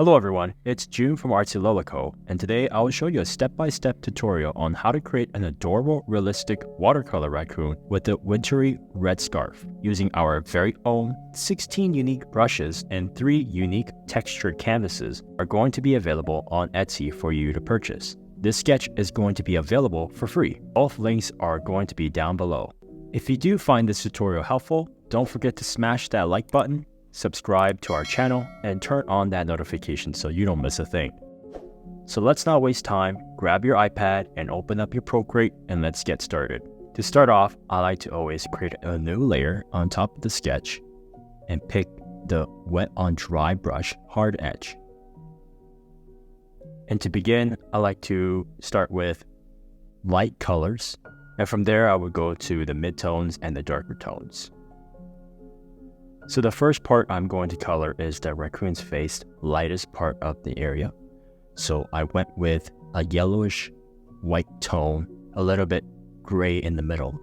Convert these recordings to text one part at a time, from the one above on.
Hello everyone, it's June from Artsy Lolico, and today I will show you a step-by-step tutorial on how to create an adorable, realistic watercolor raccoon with the Wintry Red Scarf, using our very own 16 unique brushes and 3 unique textured canvases are going to be available on Etsy for you to purchase. This sketch is going to be available for free. Both links are going to be down below. If you do find this tutorial helpful, don't forget to smash that like button, subscribe to our channel, and turn on that notification so you don't miss a thing. So let's not waste time, grab your iPad and open up your Procreate and let's get started. To start off, I like to always create a new layer on top of the sketch and pick the wet on dry brush hard edge. And to begin, I like to start with light colors, and from there I would go to the midtones and the darker tones. So the first part I'm going to color is the raccoon's face, lightest part of the area. So I went with a yellowish white tone, a little bit gray in the middle.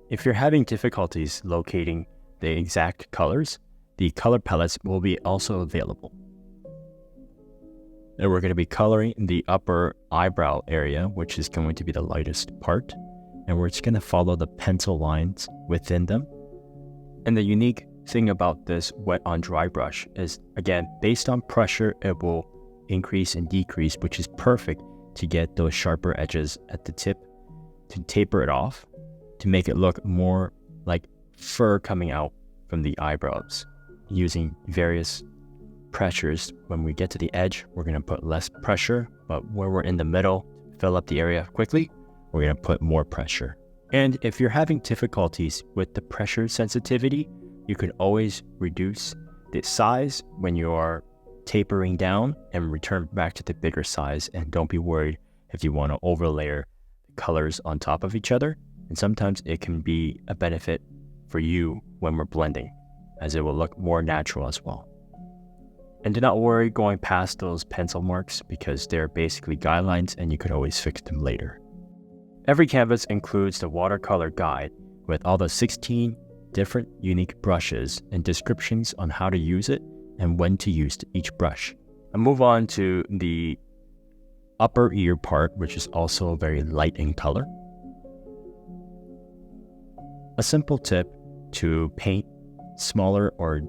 If you're having difficulties locating the exact colors, the color palettes will be also available. And we're going to be coloring the upper eyebrow area, which is going to be the lightest part. And we're just going to follow the pencil lines within them. And the unique thing about this wet on dry brush is, again, based on pressure, it will increase and decrease, which is perfect to get those sharper edges at the tip, to taper it off, to make it look more like fur coming out from the eyebrows. Using various pressures, when we get to the edge, we're going to put less pressure, but where we're in the middle, fill up the area quickly, we're going to put more pressure. And if you're having difficulties with the pressure sensitivity, you can always reduce the size when you are tapering down and return back to the bigger size. And don't be worried if you want to overlayer the colors on top of each other. And sometimes it can be a benefit for you when we're blending, as it will look more natural as well. And do not worry going past those pencil marks, because they're basically guidelines and you can always fix them later. Every canvas includes the watercolor guide with all the 16 different unique brushes and descriptions on how to use it and when to use each brush. I'll move on to the upper ear part, which is also very light in color. A simple tip to paint smaller or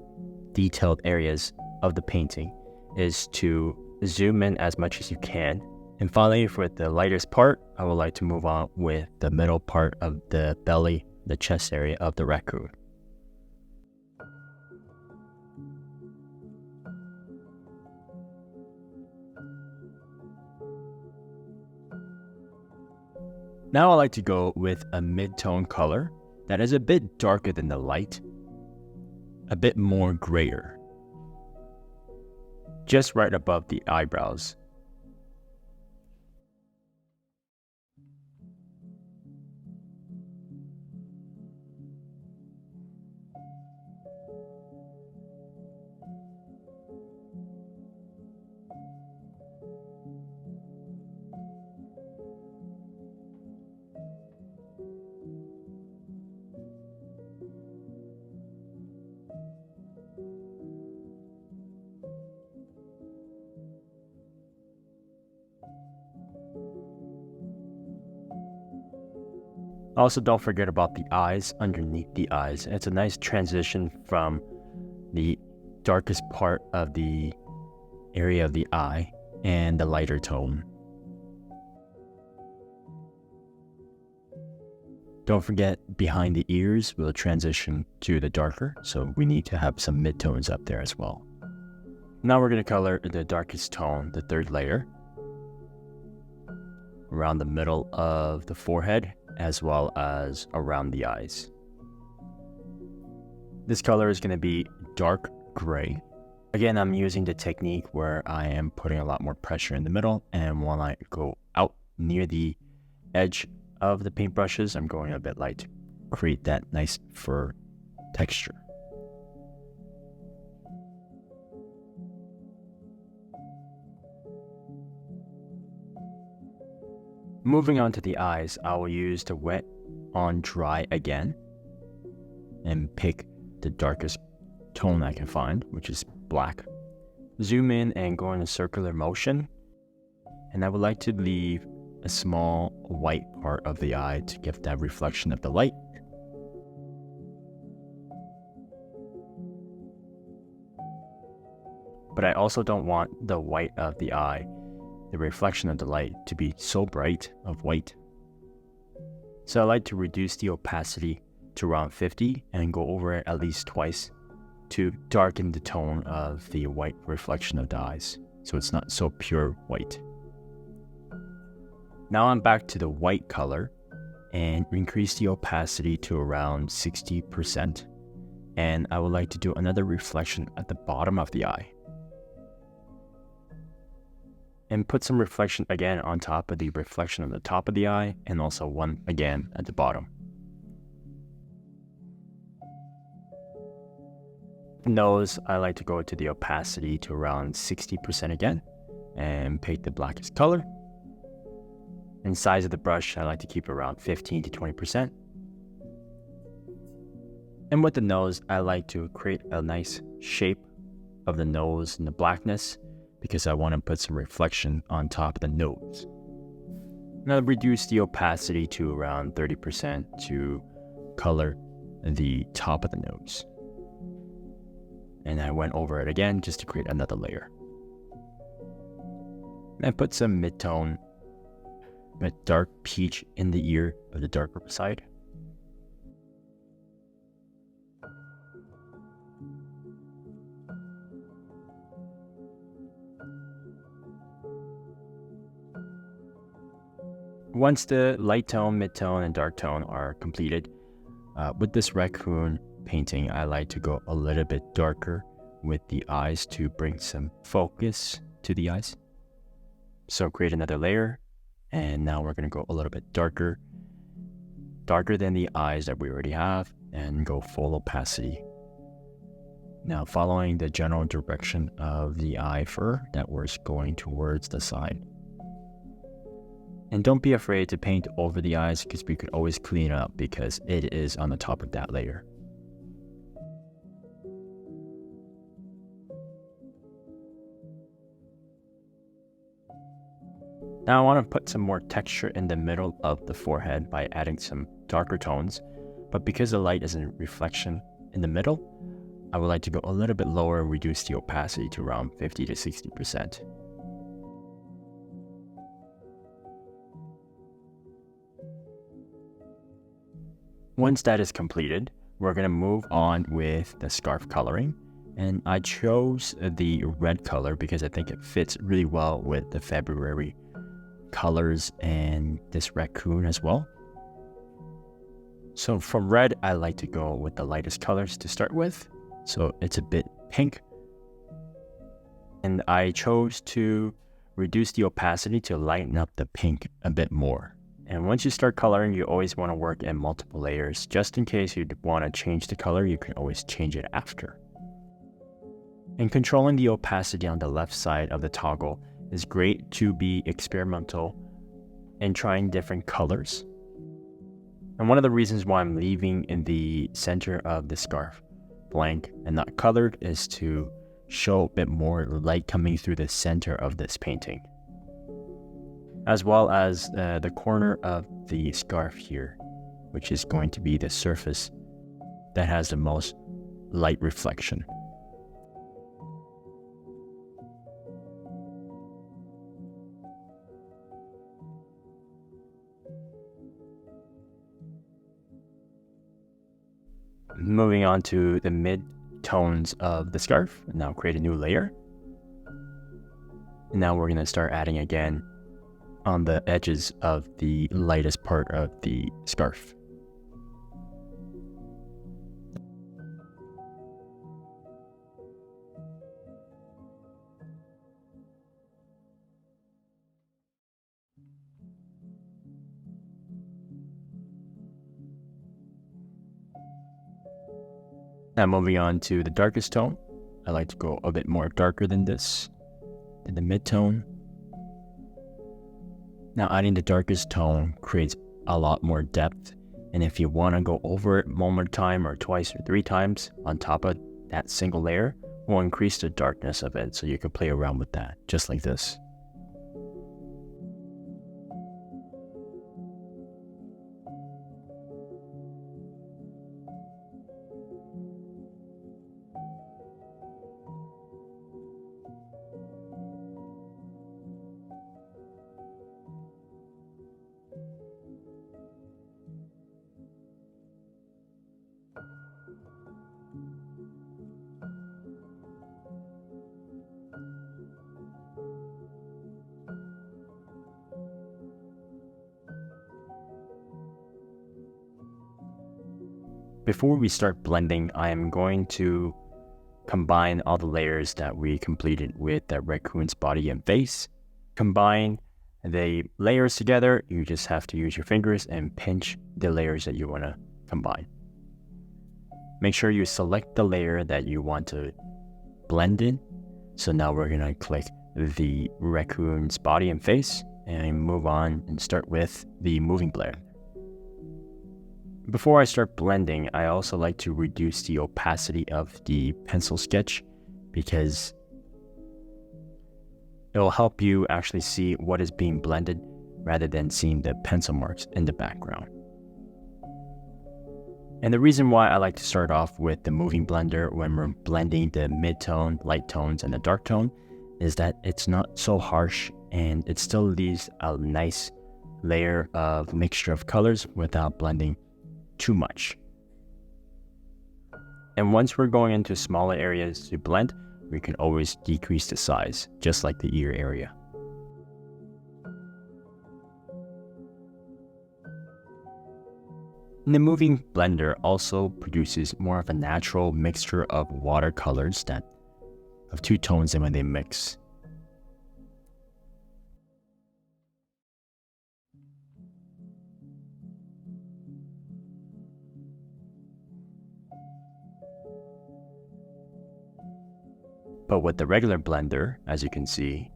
detailed areas of the painting is to zoom in as much as you can. And finally, for the lightest part, I would like to move on with the middle part of the belly, the chest area of the raccoon. Now I like to go with a mid-tone color that is a bit darker than the light, a bit more grayer, just right above the eyebrows. Also, don't forget about the eyes underneath the eyes. It's a nice transition from the darkest part of the area of the eye and the lighter tone. Don't forget, behind the ears will transition to the darker, so we need to have some midtones up there as well. Now we're going to color the darkest tone, the third layer, around the middle of the forehead, as well as around the eyes. This color is going to be dark gray. Again, I'm using the technique where I am putting a lot more pressure in the middle, and when I go out near the edge of the paintbrushes, I'm going a bit light to create that nice fur texture. Moving on to the eyes, I will use the wet on dry again and pick the darkest tone I can find, which is black. zoom in and go in a circular motion. And I would like to leave a small white part of the eye to give that reflection of the light. But I also don't want the white of the eye, the reflection of the light, to be so bright of white. So I like to reduce the opacity to around 50 and go over it at least twice to darken the tone of the white reflection of the eyes, so it's not so pure white. Now I'm back to the white color and increase the opacity to around 60%. And I would like to do another reflection at the bottom of the eye. And put some reflection again on top of the reflection on the top of the eye, and also one again at the bottom. Nose, I like to go to the opacity to around 60% again, and pick the blackest color. And size of the brush, I like to keep around 15 to 20%. And with the nose, I like to create a nice shape of the nose and the blackness, because I want to put some reflection on top of the nose. Now reduce the opacity to around 30% to color the top of the nose. And I went over it again just to create another layer. And I put some mid-tone, a dark peach in the ear of the darker side. Once the light tone, mid-tone, and dark tone are completed, with this Raccoon painting, I like to go a little bit darker with the eyes to bring some focus to the eyes. So create another layer, and now we're going to go a little bit darker than the eyes that we already have, and go full opacity. Now following the general direction of the eye fur that we're going towards the side. And don't be afraid to paint over the eyes, because we could always clean it up because it is on the top of that layer. Now I want to put some more texture in the middle of the forehead by adding some darker tones, but because the light is in reflection in the middle, I would like to go a little bit lower and reduce the opacity to around 50 to 60%. Once that is completed, we're going to move on with the scarf coloring. And I chose the red color because I think it fits really well with the February colors and this raccoon as well. So from red, I like to go with the lightest colors to start with. So it's a bit pink. And I chose to reduce the opacity to lighten up the pink a bit more. And once you start coloring, you always want to work in multiple layers. Just in case you want to change the color, you can always change it after. And controlling the opacity on the left side of the toggle is great to be experimental and trying different colors. And one of the reasons why I'm leaving in the center of the scarf blank and not colored is to show a bit more light coming through the center of this painting, as well as the corner of the scarf here, which is going to be the surface that has the most light reflection. Moving on to the mid-tones of the scarf, now create a new layer. And now we're going to start adding again on the edges of the lightest part of the scarf. Now moving on to the darkest tone. I like to go a bit more darker than this, in the mid-tone. Now adding the darkest tone creates a lot more depth, and if you want to go over it one more time or twice or three times on top of that single layer, will increase the darkness of it, so you can play around with that, just like this. Before we start blending, I am going to combine all the layers that we completed with the Raccoon's body and face. Combine the layers together. You just have to use your fingers and pinch the layers that you want to combine. Make sure you select the layer that you want to blend in. So now we're going to click the Raccoon's body and face and move on and start with the moving blend. Before I start blending, I also like to reduce the opacity of the pencil sketch because it will help you actually see what is being blended rather than seeing the pencil marks in the background. And the reason why I like to start off with the moving blender when we're blending the mid-tone, light tones, and the dark tone is that it's not so harsh and it still leaves a nice layer of mixture of colors without blending too much. And once we're going into smaller areas to blend, we can always decrease the size, just like the ear area. And the moving blender also produces more of a natural mixture of watercolors of two tones, and when they mix. But with the regular blender, as you can see,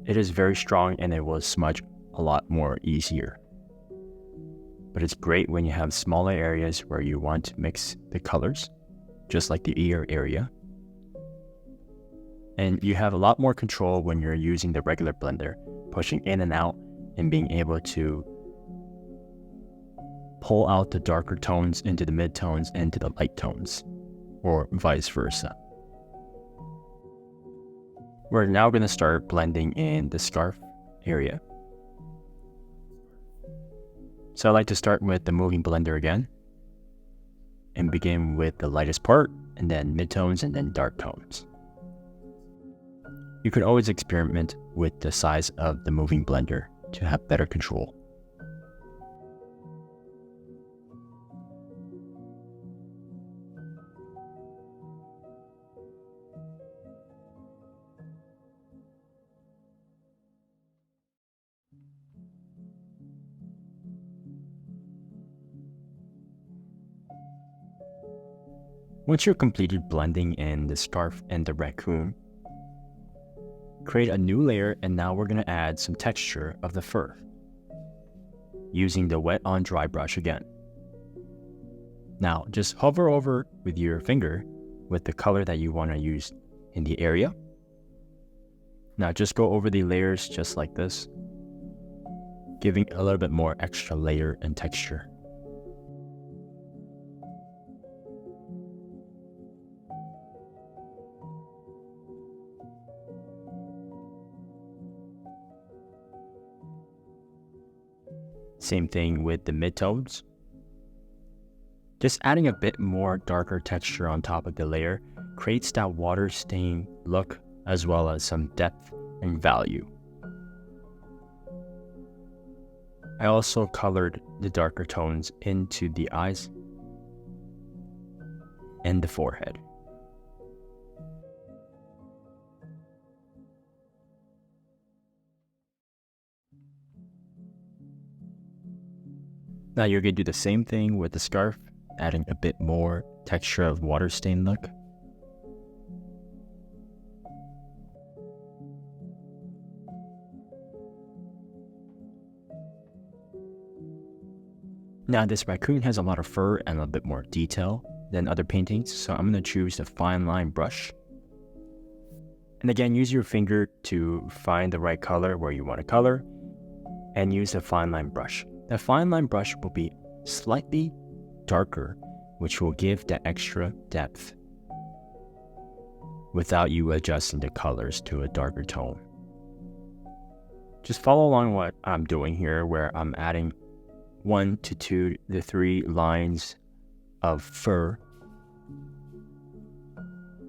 it is very strong and it will smudge a lot more easier. But it's great when you have smaller areas where you want to mix the colors, just like the ear area. And you have a lot more control when you're using the regular blender, pushing in and out and being able to pull out the darker tones into the mid-tones and to the light tones, or vice versa. We're now going to start blending in the scarf area. So I like to start with the moving blender again and begin with the lightest part and then mid-tones and then dark tones. You could always experiment with the size of the moving blender to have better control. Once you've completed blending in the scarf and the raccoon, create a new layer, and now we're going to add some texture of the fur using the wet on dry brush again. Now just hover over with your finger with the color that you want to use in the area. Now just go over the layers just like this, giving a little bit more extra layer and texture. Same thing with the midtones. Just adding a bit more darker texture on top of the layer creates that water stain look as well as some depth and value. I also colored the darker tones into the eyes and the forehead. Now you're going to do the same thing with the scarf, adding a bit more texture of water stain look. Now this raccoon has a lot of fur and a bit more detail than other paintings, so I'm going to choose the fine line brush. And again, use your finger to find the right color where you want to color, and use the fine line brush. The fine line brush will be slightly darker, which will give the extra depth without you adjusting the colors to a darker tone. Just follow along what I'm doing here, where I'm adding 1 to 2 to 3 lines of fur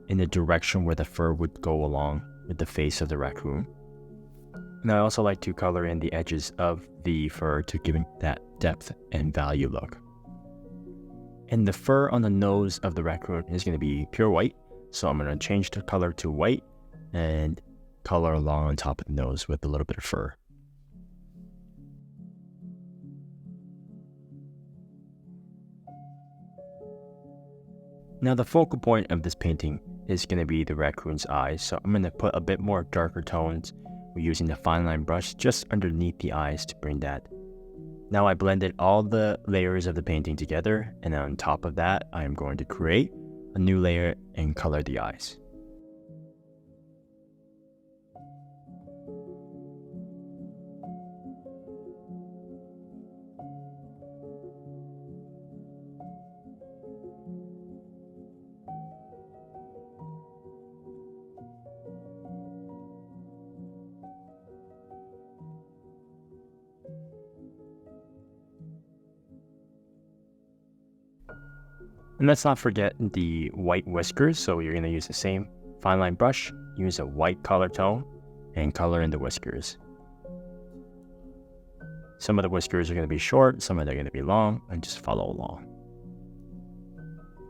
in the direction where the fur would go along with the face of the raccoon. And I also like to color in the edges of the fur to give it that depth and value look. And the fur on the nose of the raccoon is going to be pure white, so I'm going to change the color to white and color along on top of the nose with a little bit of fur. Now the focal point of this painting is going to be the raccoon's eyes, so I'm going to put a bit more darker tones using the fine line brush just underneath the eyes to bring that. Now I blended all the layers of the painting together, and on top of that I am going to create a new layer and color the eyes. And let's not forget the white whiskers, so you're going to use the same fine line brush, use a white color tone, and color in the whiskers. Some of the whiskers are going to be short, some of them are going to be long, and just follow along.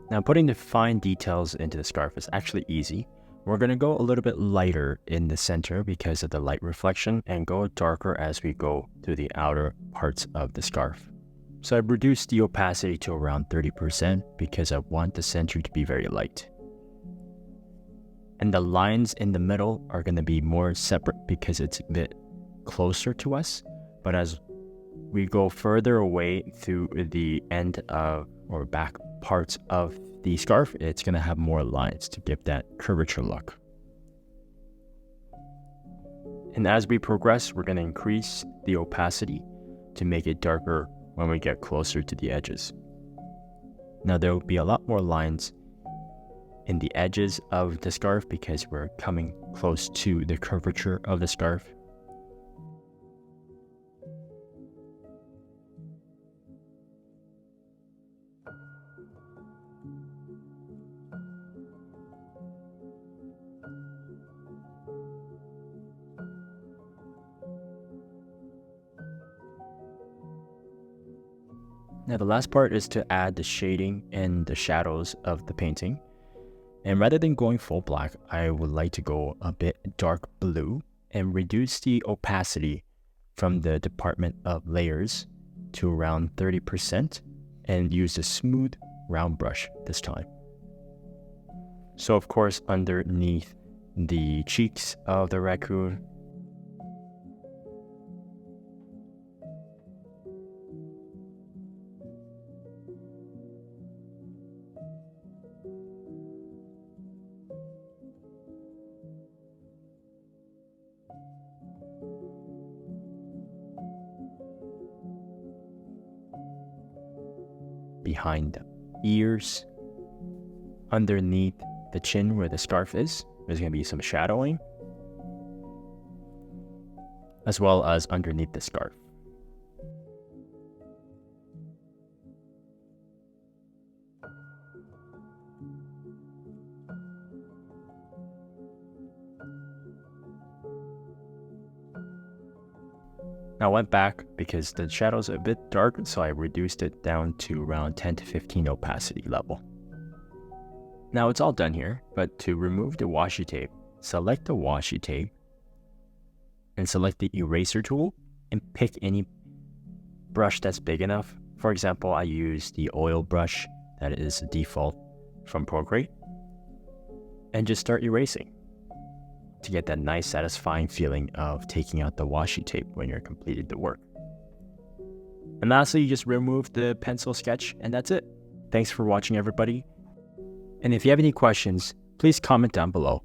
Now putting the fine details into the scarf is actually easy. We're going to go a little bit lighter in the center because of the light reflection, and go darker as we go through the outer parts of the scarf. So I've reduced the opacity to around 30% because I want the center to be very light. And the lines in the middle are going to be more separate because it's a bit closer to us. But as we go further away through the end of or back parts of the scarf, it's going to have more lines to give that curvature look. And as we progress, we're going to increase the opacity to make it darker when we get closer to the edges. Now there will be a lot more lines in the edges of the scarf because we're coming close to the curvature of the scarf. Now the last part is to add the shading and the shadows of the painting. And rather than going full black, I would like to go a bit dark blue and reduce the opacity from the department of layers to around 30% and use a smooth round brush this time. So of course, underneath the cheeks of the raccoon, behind the ears, underneath the chin where the scarf is, there's going to be some shadowing, as well as underneath the scarf. Now I went back because the shadow's a bit dark, so I reduced it down to around 10 to 15 opacity level. Now it's all done here, but to remove the washi tape, select the washi tape and select the eraser tool and pick any brush that's big enough. For example, I use the oil brush that is the default from Procreate, and just start erasing to get that nice satisfying feeling of taking out the washi tape when you're completed the work. And lastly, you just remove the pencil sketch and that's it. Thanks for watching everybody, And if you have any questions, please comment down below.